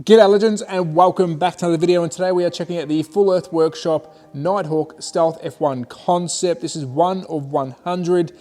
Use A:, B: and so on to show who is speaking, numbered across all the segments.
A: G'day legends and welcome back to another video, and today we are checking out the Full Earth Workshop Nighthawk Stealth F1 concept. This is 1 of 100.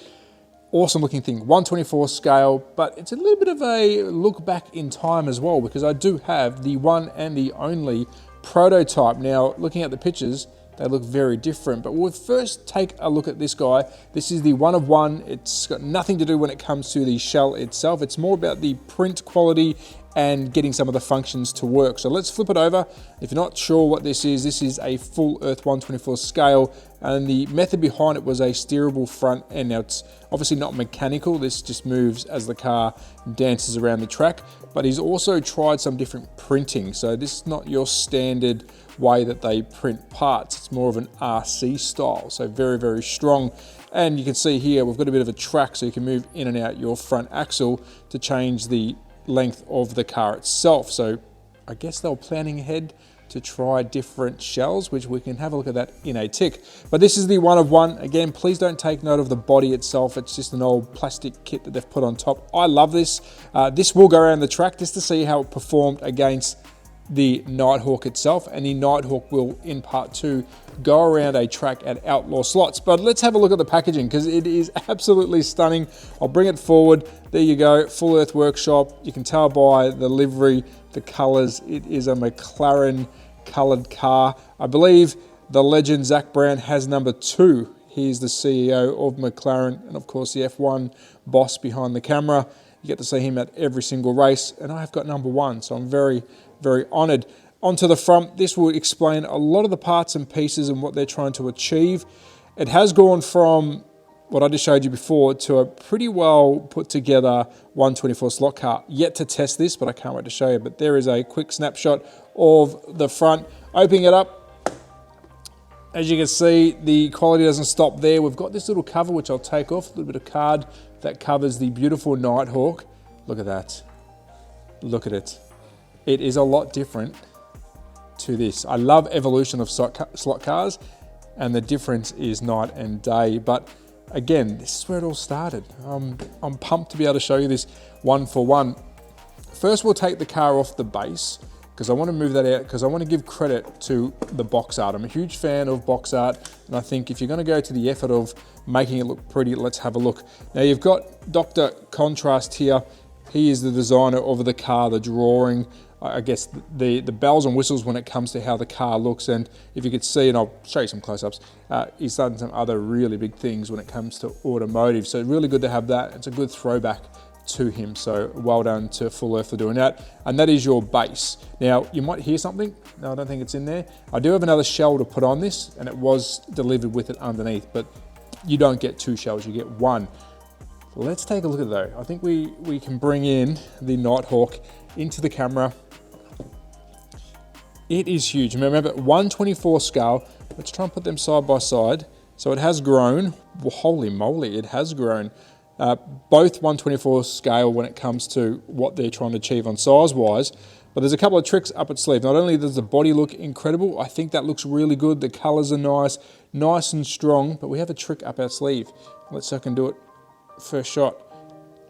A: Awesome looking thing, 1/24 scale, but it's a little bit of a look back in time as well, because I do have the one and the only prototype. Now, looking at the pictures, they look very different, but we'll first take a look at this guy. This is the 1 of 1. It's got nothing to do when it comes to the shell itself. It's more about the print quality and getting some of the functions to work. So let's flip it over. If you're not sure what this is a Full Earth 1/24 scale, and the method behind it was a steerable front end. Now, it's obviously not mechanical. This just moves as the car dances around the track, but he's also tried some different printing. So this is not your standard way that they print parts. It's more of an RC style, so very, very strong. And you can see here, we've got a bit of a track so you can move in and out your front axle to change the length of the car itself. So I guess they were planning ahead to try different shells, which we can have a look at that in a tick. But this is the 1 of 1. Again, please don't take note of the body itself. It's just an old plastic kit that they've put on top. I love this. This will go around the track just to see how it performed against the Nighthawk itself, and the Nighthawk will, in part 2, go around a track at Outlaw Slots. But let's have a look at the packaging, because it is absolutely stunning. I'll bring it forward. There you go, Full Earth Workshop. You can tell by the livery, the colors, it is a McLaren colored car. I believe the legend Zach Brown has number 2. He's the CEO of McLaren, and of course the F1 boss behind the camera. You get to see him at every single race, and I've got number 1, so I'm very, very honored. Onto the front, this will explain a lot of the parts and pieces and what they're trying to achieve. It has gone from what I just showed you before to a pretty well put together 1/24 slot car. Yet to test this, but I can't wait to show you. But there is a quick snapshot of the front. Opening it up, as you can see, the quality doesn't stop there. We've got this little cover, which I'll take off, a little bit of card that covers the beautiful Nighthawk. Look at that. Look at it. It is a lot different to this. I love evolution of slot cars, and the difference is night and day. But again, this is where it all started. I'm pumped to be able to show you this 1 for 1. First, we'll take the car off the base, because I want to move that out, because I want to give credit to the box art. I'm a huge fan of box art, and I think if you're going to go to the effort of making it look pretty, let's have a look. Now, you've got Dr. Contrast here. He is the designer of the car, the drawing, I guess the bells and whistles when it comes to how the car looks. And if you could see, and I'll show you some close-ups, he's done some other really big things when it comes to automotive. So really good to have that. It's a good throwback to him. So well done to Full Earth for doing that. And that is your base. Now, you might hear something. No, I don't think it's in there. I do have another shell to put on this, and it was delivered with it underneath, but you don't get 2 shells, you get 1. Let's take a look at it though. I think we can bring in the Nighthawk into the camera. It is huge. Remember, 1/24 scale. Let's try and put them side by side. So it has grown. Well, holy moly, it has grown. Both 1/24 scale when it comes to what they're trying to achieve on size-wise. But there's a couple of tricks up its sleeve. Not only does the body look incredible, I think that looks really good. The colors are nice and strong, but we have a trick up our sleeve. Let's see if I can do it first shot.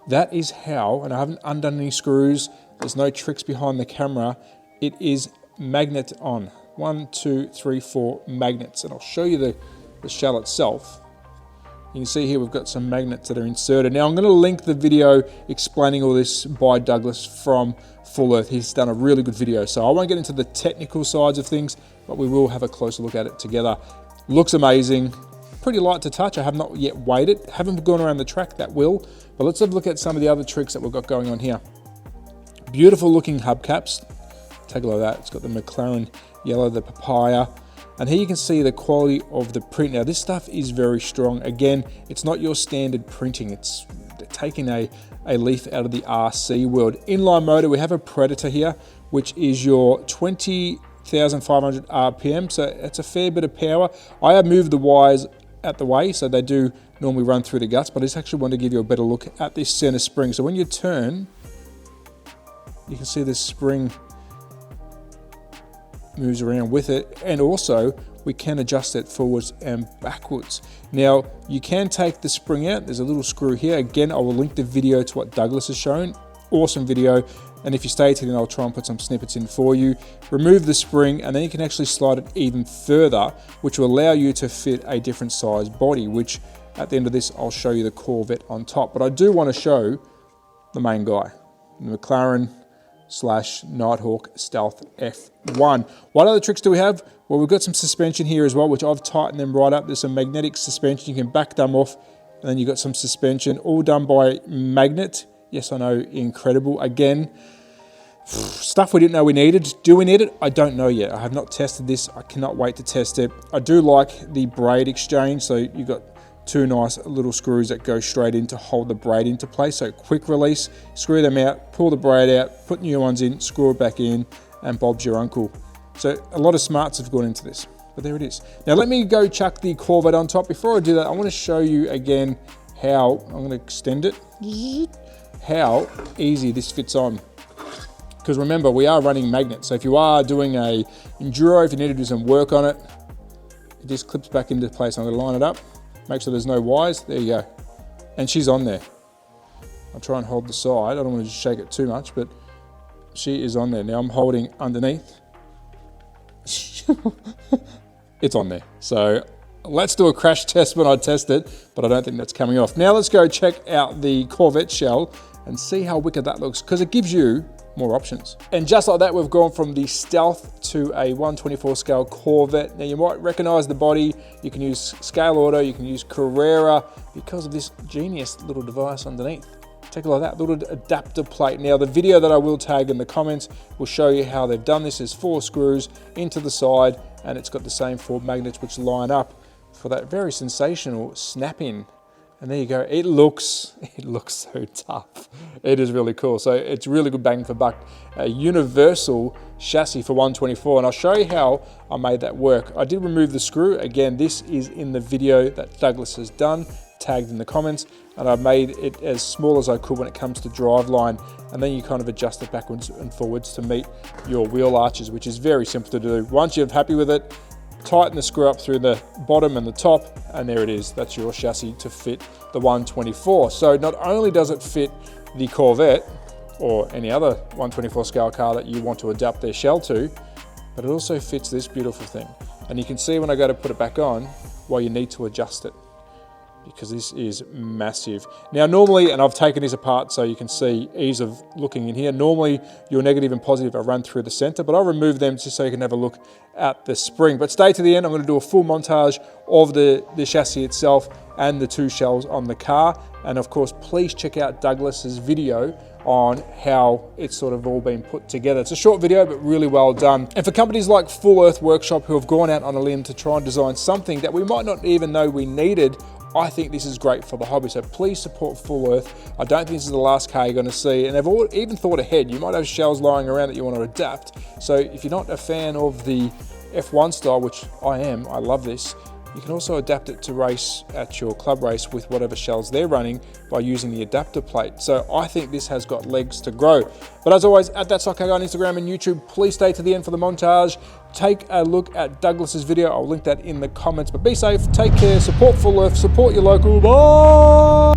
A: That is how, and I haven't undone any screws, there's no tricks behind the camera. It is magnet on. 1, 2, 3, 4 magnets. And I'll show you the shell itself. You can see here we've got some magnets that are inserted. Now I'm going to link the video explaining all this by Douglas from Full Earth. He's done a really good video. So I won't get into the technical sides of things, but we will have a closer look at it together. Looks amazing. Pretty light to touch. I have not yet weighed it. Haven't gone around the track, that will. But let's have a look at some of the other tricks that we've got going on here. Beautiful looking hubcaps. Take a look at that. It's got the McLaren yellow, the papaya. And here you can see the quality of the print. Now this stuff is very strong. Again, it's not your standard printing. It's taking a leaf out of the RC world. Inline motor, we have a Predator here, which is your 20,500 RPM. So it's a fair bit of power. I have moved the wires out the way, so they do normally run through the guts, but I just actually want to give you a better look at this center spring. So when you turn, you can see this spring moves around with it, and also we can adjust it forwards and backwards. Now you can take the spring out. There's a little screw here. Again, I will link the video to what Douglas has shown. awesome video. And if you stay till then, I'll try and put some snippets in for you. Remove the spring, and then you can actually slide it even further, which will allow you to fit a different size body, which at the end of this, I'll show you the Corvette on top. But I do want to show the main guy, the McLaren / Nighthawk Stealth F1. What other tricks do we have? Well, we've got some suspension here as well, which I've tightened them right up. There's some magnetic suspension. You can back them off, and then you've got some suspension, all done by magnet. Yes, I know, incredible. Again, stuff we didn't know we needed. Do we need it? I don't know yet. I have not tested this. I cannot wait to test it. I do like the braid exchange. So you've got two nice little screws that go straight in to hold the braid into place. So quick release, screw them out, pull the braid out, put new ones in, screw it back in, and Bob's your uncle. So a lot of smarts have gone into this, but there it is. Now let me go chuck the Corvette on top. Before I do that, I want to show you again how, I'm going to extend it, how easy this fits on. Because remember, we are running magnets. So if you are doing a enduro, if you need to do some work on it, it just clips back into place. I'm going to line it up, make sure there's no wires. There you go. And she's on there. I'll try and hold the side. I don't want to just shake it too much, but she is on there. Now I'm holding underneath. It's on there. So let's do a crash test when I test it, but I don't think that's coming off. Now let's go check out the Corvette shell and see how wicked that looks, because it gives you more options. And just like that, we've gone from the Stealth to a 1/24 scale Corvette. Now you might recognize the body. You can use Scale Auto, you can use Carrera because of this genius little device underneath. Take a look at that little adapter plate. Now the video that I will tag in the comments will show you how they've done this. There's 4 screws into the side, and it's got the same 4 magnets which line up for that very sensational snap in. And there you go. It looks so tough. It is really cool. So it's really good bang for buck. A universal chassis for 124. And I'll show you how I made that work. I did remove the screw. Again, this is in the video that Douglas has done, tagged in the comments. And I made it as small as I could when it comes to driveline. And then you kind of adjust it backwards and forwards to meet your wheel arches, which is very simple to do. Once you're happy with it, tighten the screw up through the bottom and the top, and there it is. That's your chassis to fit the 124. So not only does it fit the Corvette or any other 124 scale car that you want to adapt their shell to, but it also fits this beautiful thing. And you can see when I go to put it back on, why you need to adjust it, because this is massive. Now normally, and I've taken this apart so you can see ease of looking in here, normally your negative and positive are run through the center, but I'll remove them just so you can have a look at the spring. But stay to the end, I'm gonna do a full montage of the chassis itself and the 2 shells on the car. And of course, please check out Douglas's video on how it's sort of all been put together. It's a short video, but really well done. And for companies like Full Earth Workshop who have gone out on a limb to try and design something that we might not even know we needed, I think this is great for the hobby. So please support Full Earth. I don't think this is the last car you're going to see. And they've even thought ahead. You might have shells lying around that you want to adapt. So if you're not a fan of the F1 style, which I am, I love this, you can also adapt it to race at your club race with whatever shells they're running by using the adapter plate. So I think this has got legs to grow. But as always, at That Cycle Guy on Instagram and YouTube, please stay to the end for the montage. Take a look at Douglas's video. I'll link that in the comments. But be safe, take care, support Full Earth, support your local. Bye!